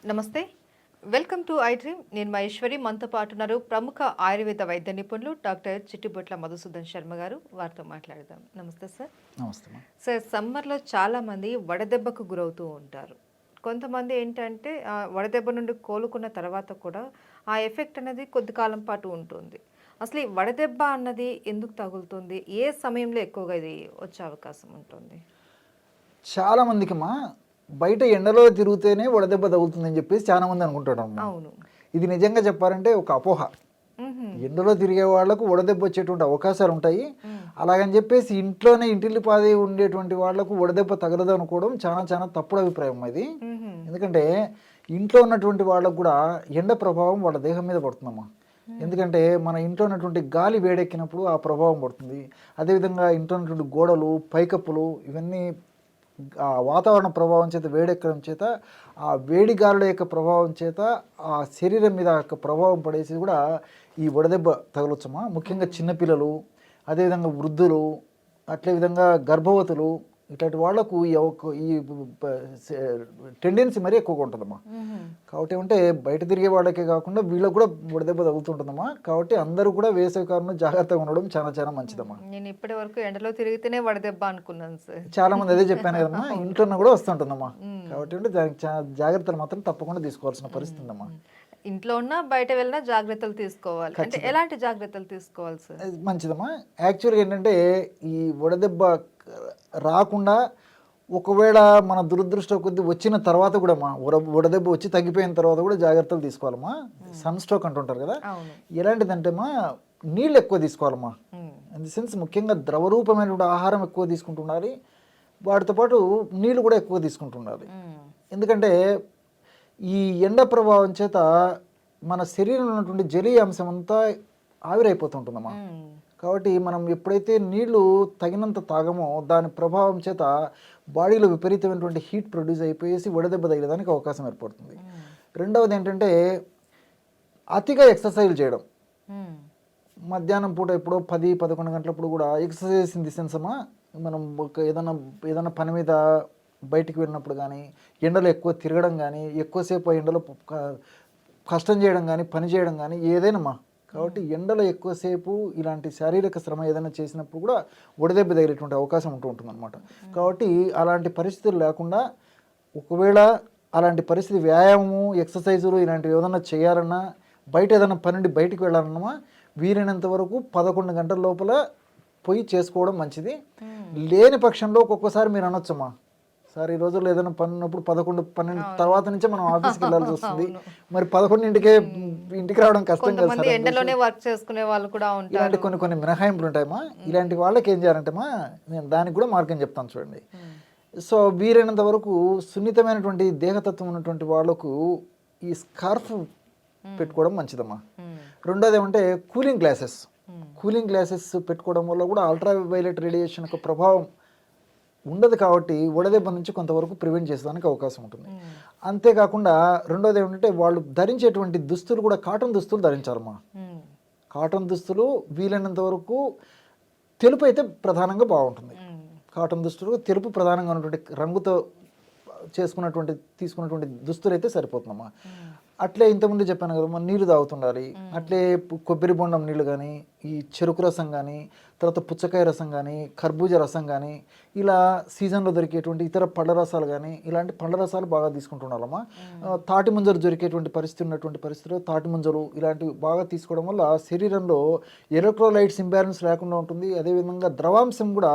నమస్తే. Welcome to I dream. నేను మహేశ్వరి. మనతో పాటు ఉన్నారు ప్రముఖ ఆయుర్వేద వైద్య నిపుణులు డాక్టర్ చిట్టిబొట్ల మధుసూదన్ శర్మ గారు. వారితో మాట్లాడదాం. నమస్తే సార్. నమస్తే అమ్మా. సార్, సమ్మర్లో చాలామంది వడదెబ్బకు గురవుతూ ఉంటారు. కొంతమంది ఏంటంటే వడదెబ్బ నుండి కోలుకున్న తర్వాత కూడా ఆ ఎఫెక్ట్ అనేది కొద్ది కాలం పాటు ఉంటుంది. అసలు ఈ వడదెబ్బ అన్నది ఎందుకు తగులుతుంది? ఏ సమయంలో ఎక్కువగా ఇది వచ్చే అవకాశం ఉంటుంది? చాలా మందికమ్మా బయట ఎండలో తిరిగితేనే వడదెబ్బ తగులుతుందని చెప్పేసి చాలా మంది అనుకుంటారమ్మా. అవును. ఇది నిజంగా చెప్పాలంటే ఒక అపోహ. ఎండలో తిరిగే వాళ్ళకు వడదెబ్బ వచ్చేటువంటి అవకాశాలు ఉంటాయి. అలాగని చెప్పేసి ఇంట్లోనే ఇంటిల్లిపాది ఉండేటువంటి వాళ్లకు వడదెబ్బ తగలదు అనుకోవడం చాలా చాలా తప్పుడు అభిప్రాయం అది. ఎందుకంటే ఇంట్లో ఉన్నటువంటి వాళ్ళకు కూడా ఎండ ప్రభావం వాళ్ళ దేహం మీద పడుతుందమ్మా. ఎందుకంటే మన ఇంట్లో ఉన్నటువంటి గాలి వేడెక్కినప్పుడు ఆ ప్రభావం పడుతుంది. అదేవిధంగా ఇంట్లో ఉన్నటువంటి గోడలు, పైకప్పులు ఇవన్నీ ఆ వాతావరణ ప్రభావం చేత వేడెక్కడం చేత ఆ వేడి గాలుల యొక్క ప్రభావం చేత ఆ శరీరం మీద యొక్క ప్రభావం పడేసి కూడా ఈ వడదెబ్బ తగలొచ్చమ్మా. ముఖ్యంగా చిన్నపిల్లలు, అదేవిధంగా వృద్ధులు, అట్లే విధంగా గర్భవతులు, ఇట్లాంటి వాళ్లకు ఈ టెండెన్సీ మరీ ఎక్కువగా ఉంటుందమ్మా. కాబట్టి ఏమంటే బయట తిరిగే వాళ్ళకే కాకుండా వీళ్ళకు కూడా వడదెబ్బ తగులుతుంటుందమ్మా. కాబట్టి అందరూ కూడా వేసవి కాలంలో జాగ్రత్తగా ఉండడం చాలా చాలా మంచిదమ్మా. నేను ఇప్పటి వరకు ఎండలో తిరిగితేనే వడదెబ్బ అనుకున్నాను సార్. చాలా మంది అదే చెప్పాను కదమ్మా, ఇంట్లో కూడా వస్తుంటుందమ్మా. కాబట్టి దానికి జాగ్రత్తలు మాత్రం తప్పకుండా తీసుకోవాల్సిన పరిస్థితి ఉందమ్మా. ఇంట్లో ఉన్నా బయట వెళ్ళినా జాగ్రత్తలు తీసుకోవాలి. అంటే ఎలాంటి జాగ్రత్తలు తీసుకోవాలి సార్? మంచిదమ్మా. యాక్చువల్గా ఏంటంటే ఈ వడదెబ్బ రాకుండా ఒకవేళ మన దురదృష్టం కొద్ది వచ్చిన తర్వాత కూడా వడదెబ్బ వచ్చి తగ్గిపోయిన తర్వాత కూడా జాగ్రత్తలు తీసుకోవాలమ్మా. సన్ స్ట్రోక్ అంటుంటారు కదా, ఎలాంటిదంటే నీళ్ళు ఎక్కువ తీసుకోవాలమ్మా. ఇన్ ది సెన్స్ ముఖ్యంగా ద్రవరూపమైనటువంటి ఆహారం ఎక్కువ తీసుకుంటుండాలి. వాటితో పాటు నీళ్ళు కూడా ఎక్కువ తీసుకుంటుండాలి. ఎందుకంటే ఈ ఎండ ప్రభావం చేత మన శరీరంలో ఉన్నటువంటి జలీయ అంశం అంతా ఆవిరైపోతుంటుందమ్మా. కాబట్టి మనం ఎప్పుడైతే నీళ్లు తగినంత తాగమో దాని ప్రభావం చేత బాడీలో విపరీతమైనటువంటి హీట్ ప్రొడ్యూస్ అయిపోయేసి వడదెబ్బ తగిలేదానికి అవకాశం ఏర్పడుతుంది. రెండవది ఏంటంటే అతిగా ఎక్సర్సైజ్ చేయడం. మధ్యాహ్నం పూట ఎప్పుడో 10-11 గంటలప్పుడు కూడా ఎక్సర్సైజ్ ఇన్ ది సెన్స్ అమ్మా, మనం ఏదైనా పని మీద బయటికి వెళ్ళినప్పుడు కానీ, ఎండలో ఎక్కువ తిరగడం కానీ, ఎక్కువసేపు ఎండలో కష్టం చేయడం కానీ, పని చేయడం కానీ ఏదైనామా. కాబట్టి ఎండలో ఎక్కువసేపు ఇలాంటి శారీరక శ్రమ ఏదైనా చేసినప్పుడు కూడా వడదెబ్బ తగిలేటువంటి అవకాశం ఉంటుందన్నమాట. కాబట్టి అలాంటి పరిస్థితులు లేకుండా ఒకవేళ అలాంటి పరిస్థితి వ్యాయామము, ఎక్సర్సైజులు ఇలాంటివి ఏదైనా చేయాలన్నా, బయట ఏదైనా పని నుండి బయటికి వెళ్ళాలన్నా వీలైనంత వరకు 11 గంటల లోపల పోయి చేసుకోవడం మంచిది. లేని పక్షంలో ఒక్కొక్కసారి మీరు అనొచ్చమ్మా, సార్ ఈ రోజుల్లో ఏదైనా పని ఉన్నప్పుడు 11-12 తర్వాత నుంచే మనం ఆఫీస్కి వెళ్ళాల్సి వస్తుంది, మరి 11ంటికే ఇంటికి రావడం కష్టం కదా సార్. ఎండలోనే వర్క్ చేసుకునే వాళ్ళు కూడా ఉంటారు. ఇలాంటి కొన్ని మినహాయింపులు ఉంటాయమ్మా. ఇలాంటి వాళ్ళకి ఏం చేయాలంటేమా, నేను దానికి కూడా మార్గం చెప్తాను చూడండి. సో వీలైనంత వరకు సున్నితమైనటువంటి దేహతత్వం ఉన్నటువంటి వాళ్ళకు ఈ స్కార్ఫ్ పెట్టుకోవడం మంచిదమ్మా. రెండోది ఏమంటే కూలింగ్ గ్లాసెస్ పెట్టుకోవడం వల్ల కూడా అల్ట్రావైలెట్ రేడియేషన్ యొక్క ప్రభావం ఉండదు. కాబట్టి వడదెబ్బ నుంచి కొంతవరకు ప్రివెంట్ చేసేదానికి అవకాశం ఉంటుంది. అంతేకాకుండా రెండోది ఏమిటంటే వాళ్ళు ధరించేటువంటి దుస్తులు కూడా కాటన్ దుస్తులు ధరించాలమ్మా. కాటన్ దుస్తులు వీలైనంత వరకు తెలుపు అయితే ప్రధానంగా బాగుంటుంది. కాటన్ దుస్తులు తెలుపు ప్రధానంగా ఉన్నటువంటి రంగుతో తీసుకున్నటువంటి దుస్తులు అయితే సరిపోతుందమ్మా. అట్లే ఇంతకుముందు చెప్పాను కదమ్మా, నీళ్లు తాగుతుండాలి. అట్లే కొబ్బరి బొండం నీళ్ళు కానీ, ఈ చెరుకు రసం కానీ, తర్వాత పుచ్చకాయ రసం కానీ, కర్బూజ రసం కానీ, ఇలా సీజన్లో దొరికేటువంటి ఇతర పళ్ళ రసాలు కానీ, ఇలాంటి పళ్ళ రసాలు బాగా తీసుకుంటుండాలమ్మా. తాటి ముంజలు దొరికేటువంటి ఉన్నటువంటి పరిస్థితిలో తాటి ముంజలు ఇలాంటివి బాగా తీసుకోవడం వల్ల శరీరంలో ఎలక్ట్రోలైట్స్ ఇంబ్యాలెన్స్ లేకుండా ఉంటుంది. అదేవిధంగా ద్రవాంశం కూడా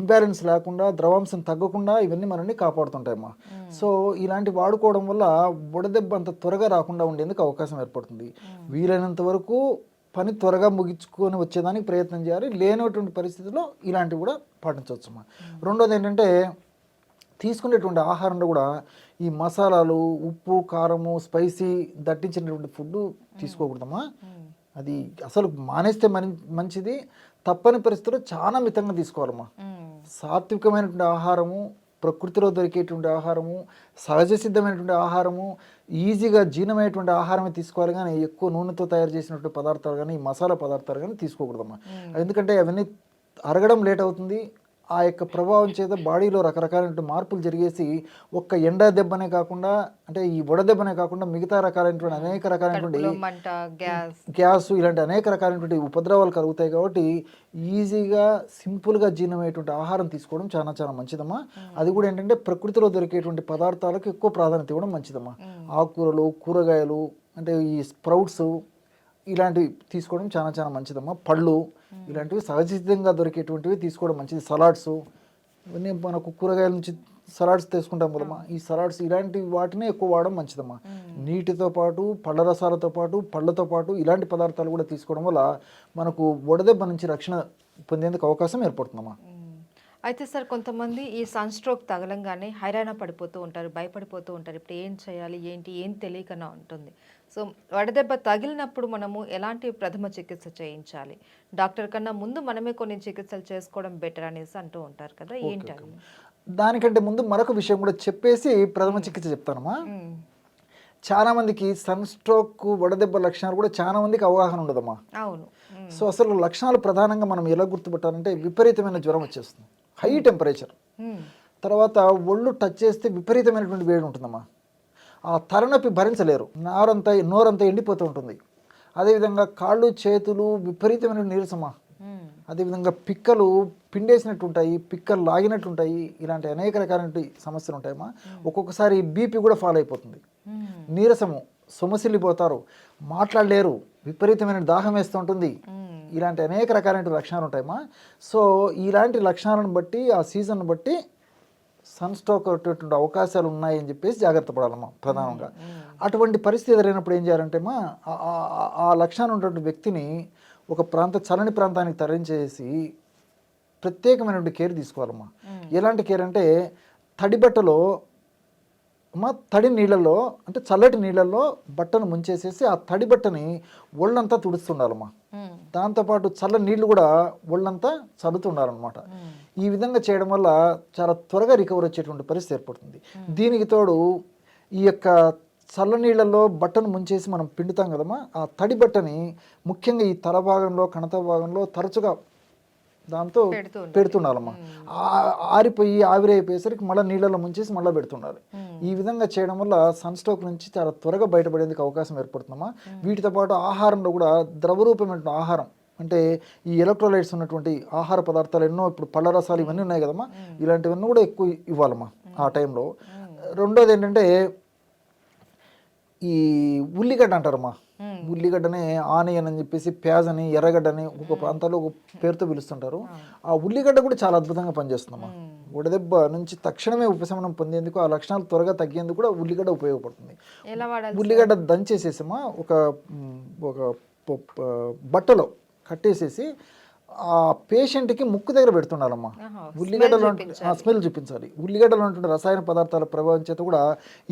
ఇంబ్యాలెన్స్ లేకుండా, ద్రవాంశం తగ్గకుండా ఇవన్నీ మనల్ని కాపాడుతుంటాయమ్మా. సో ఇలాంటి వాడుకోవడం వల్ల వడదెబ్బ అంత త్వరగా రాకుండా ఉండేందుకు అవకాశం ఏర్పడుతుంది. వీలైనంత వరకు పని త్వరగా ముగించుకొని వచ్చేదానికి ప్రయత్నం చేయాలి. లేనటువంటి పరిస్థితుల్లో ఇలాంటివి కూడా పాటించవచ్చమ్మా. రెండోది ఏంటంటే తీసుకునేటువంటి ఆహారంలో కూడా ఈ మసాలాలు, ఉప్పు, కారము, స్పైసీ దట్టించినటువంటి ఫుడ్ తీసుకోకూడదమ్మా. అది అసలు మానేస్తే మంచిది. తప్పని పరిస్థితుల్లో చాలా మితంగా తీసుకోవాలమ్మా. సాత్వికమైనటువంటి ఆహారము, ప్రకృతిలో దొరికేటువంటి ఆహారము, సహజ సిద్ధమైనటువంటి ఆహారము, ఈజీగా జీర్ణమైనటువంటి ఆహారమే తీసుకోవాలి. కానీ ఎక్కువ నూనెతో తయారు చేసినటువంటి పదార్థాలు కానీ, మసాలా పదార్థాలు కానీ తీసుకోకూడదమ్మా. ఎందుకంటే అవన్నీ అరగడం లేట్ అవుతుంది. ఆ యొక్క ప్రభావం చేత బాడీలో రకరకాలైన మార్పులు జరిగేసి ఒక్క ఎండ దెబ్బనే కాకుండా అంటే ఈ వడదెబ్బనే కాకుండా మిగతా రకాలైనటువంటి అనేక రకాలైనటువంటి కడుపులో మంట, గ్యాస్. గ్యాస్ ఇలాంటి అనేక రకాలైనటువంటి ఉపద్రవాలు కలుగుతాయి కాబట్టి ఈజీగా సింపుల్గా జీర్ణమయ్యేటువంటి ఆహారం తీసుకోవడం చాలా చాలా మంచిదమ్మా. అది కూడా ఏంటంటే ప్రకృతిలో దొరికేటువంటి పదార్థాలకు ఎక్కువ ప్రాధాన్యత ఇవ్వడం మంచిదమ్మా. ఆకుకూరలు, కూరగాయలు అంటే ఈ స్ప్రౌట్స్ ఇలాంటివి తీసుకోవడం చాలా చాలా మంచిదమ్మా. పళ్ళు ఇలాంటివి సహజసిద్ధంగా దొరికేటువంటివి తీసుకోవడం మంచిది. సలాడ్స్ ఇవన్నీ మనకు కూరగాయల నుంచి సలాడ్స్ తీసుకుంటాం కదమ్మా, ఈ సలాడ్స్ ఇలాంటి వాటిని ఎక్కువ వాడడం మంచిదమ్మా. నీటితో పాటు పళ్ళ రసాలతో పాటు పళ్ళతో పాటు ఇలాంటి పదార్థాలు కూడా తీసుకోవడం వల్ల మనకు వడదెబ్బ నుంచి రక్షణ పొందేందుకు అవకాశం ఏర్పడుతుందమ్మా. అయితే సార్ కొంతమంది ఈ సన్ స్ట్రోక్ తగలంగానే హైరాణ పడిపోతూ ఉంటారు, భయపడిపోతూ ఉంటారు. ఇప్పుడు ఏం చేయాలి, ఏంటి, ఏం తెలియకనా ఉంటుంది. సో వడదెబ్బ తగిలినప్పుడు మనము ఎలాంటి ప్రథమ చికిత్స చేయించాలి, డాక్టర్ కన్నా ముందు మనమే కొన్ని చికిత్సలు చేసుకోవడం బెటర్ అనేసి అంటూ ఉంటారు కదా, ఏంటి అది? దానికంటే ముందు మరొక విషయం కూడా చెప్పేసి ప్రథమ చికిత్స చెప్తానమ్మా. చాలా మందికి సన్ స్ట్రోక్ వడదెబ్బ లక్షణాలు కూడా చాలా మందికి అవగాహన ఉండదమ్మా. అవును. సో అసలు లక్షణాలు ప్రధానంగా మనం ఎలా గుర్తుపట్టాలంటే విపరీతమైన జ్వరం వచ్చేస్తుంది, హై టెంపరేచర్, తర్వాత ఒళ్ళు టచ్ చేస్తే విపరీతమైనటువంటి వేడి ఉంటుందమ్మా. ఆ తలనొప్పి భరించలేరు, నోరంతా ఎండిపోతూ ఉంటుంది. అదేవిధంగా కాళ్ళు చేతులు విపరీతమైన నీరసమా. అదేవిధంగా పిక్కలు పిండేసినట్టు ఉంటాయి, పిక్కలు లాగినట్టు ఉంటాయి. ఇలాంటి అనేక రకాలైన సమస్యలు ఉంటాయమ్మా. ఒక్కొక్కసారి బీపీ కూడా ఫాలో అయిపోతుంది, నీరసము, సొమసిల్లిపోతారు, మాట్లాడలేరు, విపరీతమైన దాహం వేస్తూ ఉంటుంది. ఇలాంటి అనేక రకాలైన లక్షణాలు ఉంటాయమ్మా. సో ఇలాంటి లక్షణాలను బట్టి ఆ సీజన్ బట్టి సన్ స్ట్రోక్ వచ్చేటువంటి అవకాశాలు ఉన్నాయని చెప్పేసి జాగ్రత్త పడాలమ్మా ప్రధానంగా. అటువంటి పరిస్థితి ఎదురైనప్పుడు ఏం చేయాలంటే అమ్మా, ఆ లక్షణాలు ఉన్నటువంటి వ్యక్తిని ఒక చల్లని ప్రాంతానికి తరలించేసి ప్రత్యేకమైనటువంటి కేర్ తీసుకోవాలమ్మా. ఎలాంటి కేర్ అంటే తడి బట్టలో తడి నీళ్ళల్లో అంటే చల్లటి నీళ్ళల్లో బట్టను ముంచేసేసి ఆ తడి బట్టని ఒళ్ళంతా తుడుస్తుండాలమ్మా. దాంతోపాటు చల్ల నీళ్లు కూడా ఒళ్ళంతా చల్లుతుండాలన్నమాట. ఈ విధంగా చేయడం వల్ల చాలా త్వరగా రికవర్ వచ్చేటువంటి పరిస్థితి ఏర్పడుతుంది. దీనికి తోడు ఈ యొక్క చల్ల నీళ్ళల్లో బట్టను ముంచేసి మనం పిండుతాం కదమ్మా, ఆ తడి బట్టని ముఖ్యంగా ఈ తల భాగంలో కణత భాగంలో తరచుగా దాంతో పెడుతుండాలమ్మా. ఆరిపోయి ఆవిరైపోయేసరికి మళ్ళీ నీళ్ళలో ముంచేసి మళ్ళీ పెడుతుండాలి. ఈ విధంగా చేయడం వల్ల సన్ స్ట్రోక్ నుంచి చాలా త్వరగా బయటపడేందుకు అవకాశం ఏర్పడుతుందమ్మా. వీటితో పాటు ఆహారంలో కూడా ద్రవరూపమైన ఆహారం అంటే ఈ ఎలక్ట్రోలైట్స్ ఉన్నటువంటి ఆహార పదార్థాలు ఎన్నో, ఇప్పుడు పళ్ళ రసాలు ఇవన్నీ ఉన్నాయి కదమ్మా, ఇలాంటివన్నీ కూడా ఎక్కువ ఇవ్వాలమ్మా ఆ టైంలో. రెండోది ఏంటంటే ఈ ఉల్లిగడ్డ అంటారమ్మా, ఉల్లిగడ్డని ఆనియన్ అని చెప్పేసి ప్యాజ్ అని ఎర్రగడ్డని ఒక ప్రాంతాల్లో ఒక పేరుతో పిలుస్తుంటారు. ఆ ఉల్లిగడ్డ కూడా చాలా అద్భుతంగా పనిచేస్తుందమ్మా. వడదెబ్బ నుంచి తక్షణమే ఉపశమనం పొందేందుకు, ఆ లక్షణాలు త్వరగా తగ్గేందుకు కూడా ఉల్లిగడ్డ ఉపయోగపడుతుంది. ఉల్లిగడ్డ దంచేసేసమ్మా ఒక బట్టలో కట్టేసేసి ఆ పేషెంట్కి ముక్కు దగ్గర పెడుతుండాలమ్మా. ఉల్లిగడ్డలో స్మెల్ చూపించాలి. ఉల్లిగడ్డలో ఉన్నటువంటి రసాయన పదార్థాల ప్రభావం చేత కూడా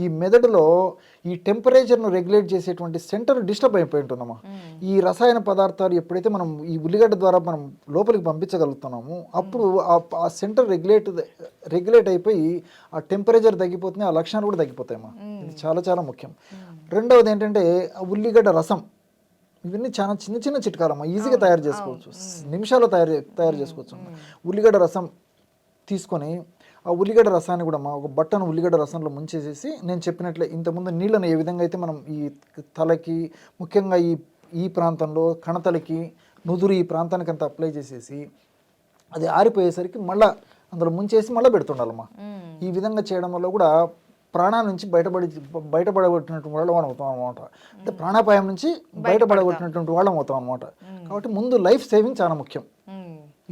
ఈ మెదడులో ఈ టెంపరేచర్ను రెగ్యులేట్ చేసేటువంటి సెంటర్ డిస్టర్బ్ అయిపోయి ఉంటుందమ్మా. ఈ రసాయన పదార్థాలు ఎప్పుడైతే మనం ఈ ఉల్లిగడ్డ ద్వారా మనం లోపలికి పంపించగలుగుతున్నామో అప్పుడు ఆ సెంటర్ రెగ్యులేట్ అయిపోయి ఆ టెంపరేచర్ తగ్గిపోతుంది, ఆ లక్షణాలు కూడా తగ్గిపోతాయమ్మా. ఇది చాలా చాలా ముఖ్యం. రెండవది ఏంటంటే ఉల్లిగడ్డ రసం, ఇవన్నీ చాలా చిన్న చిన్న చిట్కాలమ్మా, ఈజీగా తయారు చేసుకోవచ్చు, నిమిషాల్లో తయారు చేసుకోవచ్చు. ఉల్లిగడ్డ రసం తీసుకొని ఆ ఉల్లిగడ్డ రసాన్ని కూడా ఒక బట్టను ఉల్లిగడ్డ రసంలో ముంచేసేసి నేను చెప్పినట్లే ఇంతకుముందు నీళ్ళను ఏ విధంగా అయితే మనం ఈ తలకి ముఖ్యంగా ఈ ప్రాంతంలో కణతలకి నుదురు ఈ ప్రాంతానికి అంతా అప్లై చేసేసి అది ఆరిపోయేసరికి మళ్ళీ అందులో ముంచేసి మళ్ళీ పెడుతుండాలమ్మా. ఈ విధంగా చేయడం వల్ల కూడా ప్రాణాల నుంచి బయటపడగొట్టినటువంటి వాళ్ళం అవుతాం అనమాట. అంటే ప్రాణాపాయం నుంచి బయటపడగొట్టినటువంటి వాళ్ళం అవుతాం అనమాట. కాబట్టి ముందు లైఫ్ సేవింగ్ చాలా ముఖ్యం.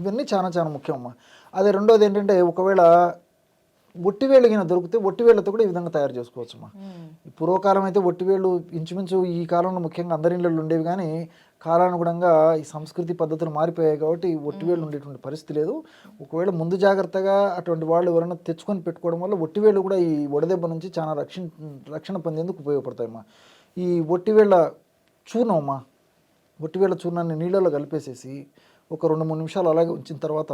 ఇవన్నీ చాలా చాలా ముఖ్యం అమ్మా. అదే రెండోది ఏంటంటే ఒకవేళ ఒట్టివేళ్ళు గిన దొరికితే ఒట్టివేళ్లతో కూడా ఈ విధంగా తయారు చేసుకోవచ్చు అమ్మా. పూర్వకాలం అయితే ఒట్టివేళ్ళు ఇంచుమించు ఈ కాలంలో ముఖ్యంగా అందరి ఇళ్ళల్లో ఉండేవి, కానీ కాలానుగుణంగా ఈ సంస్కృతి పద్ధతులు మారిపోయాయి కాబట్టి ఒట్టివేళ్ళు ఉండేటువంటి పరిస్థితి లేదు. ఒకవేళ ముందు జాగ్రత్తగా అటువంటి వాళ్ళు ఎవరైనా తెచ్చుకొని పెట్టుకోవడం వల్ల ఒట్టివేళ్ళు కూడా ఈ వడదెబ్బ నుంచి చాలా రక్షణ పొందేందుకు ఉపయోగపడతాయమ్మా. ఈ ఒట్టివేళ్ళ చూర్ణం అమ్మా, ఒట్టివేళ్ళ చూర్ణాన్ని నీళ్ళలో కలిపేసేసి ఒక 2-3 నిమిషాలు అలాగే ఉంచిన తర్వాత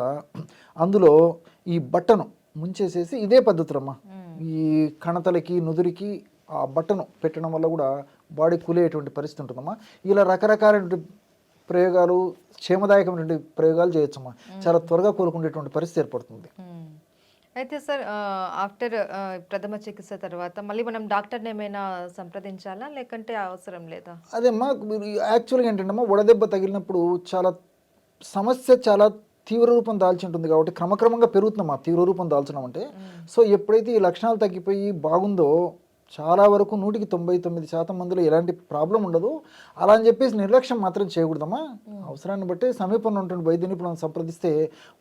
అందులో ఈ బట్టను ముంచేసేసి ఇదే పద్ధతులమ్మా ఈ కణతలకి నుదురికి ఆ బట్టను పెట్టడం వల్ల కూడా బాడీ కూలేటువంటి పరిస్థితి ఉంటుందమ్మా. ఇలా రకరకాల ప్రయోగాలు, క్షేమదాయకమైనటువంటి ప్రయోగాలు చేయొచ్చమ్మా. చాలా త్వరగా కోలుకునేటువంటి పరిస్థితి ఏర్పడుతుంది. అయితే సార్ ఆఫ్టర్ ప్రథమ చికిత్స తర్వాత మళ్ళీ మనం డాక్టర్ని ఏమైనా సంప్రదించాలా లేకంటే అవసరం లేదా? అదేమ్మా, మీరు యాక్చువల్గా ఏంటంటే అమ్మా, వడదెబ్బ తగిలినప్పుడు సమస్య చాలా తీవ్ర రూపం దాల్చి ఉంటుంది కాబట్టి క్రమక్రమంగా పెరుగుతుందమ్మా తీవ్ర రూపం దాల్చడం అంటే. సో ఎప్పుడైతే ఈ లక్షణాలు తగ్గిపోయి బాగుందో చాలా వరకు 100కి 99% మందిలో ఎలాంటి ప్రాబ్లం ఉండదు. అలా అని చెప్పేసి నిర్లక్ష్యం మాత్రం చేయకూడదమ్మా. అవసరాన్ని బట్టి సమీపంలో ఉంటున్న వైద్య నిపుణులను సంప్రదిస్తే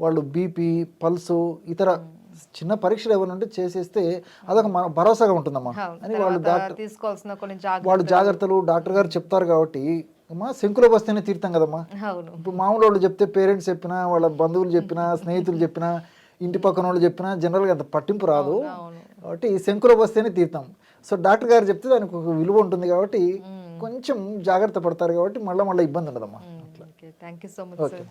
వాళ్ళు బీపీ, పల్సు, ఇతర చిన్న పరీక్షలు ఏమైనా ఉంటే చేసేస్తే అదొక భరోసాగా ఉంటుందమ్మా అని తీసుకోవాల్సిన కొన్ని వాళ్ళు జాగ్రత్తలు డాక్టర్ గారు చెప్తారు కాబట్టి. అమ్మా, శంకులో వస్తేనే తీరుతాం కదమ్మా. ఇప్పుడు మామూలు వాళ్ళు చెప్తే, పేరెంట్స్ చెప్పినా, వాళ్ళ బంధువులు చెప్పినా, స్నేహితులు చెప్పినా, ఇంటి పక్కన వాళ్ళు చెప్పినా జనరల్గా అంత పట్టింపు రాదు. కాబట్టి శంకులో వస్తేనే తీరుతాం. సో డాక్టర్ గారు చెప్తే దానికి ఒక విలువ ఉంటుంది కాబట్టి కొంచెం జాగ్రత్త పడతారు కాబట్టి మళ్ళీ ఇబ్బంది ఉండదమ్మా. Thank you so much.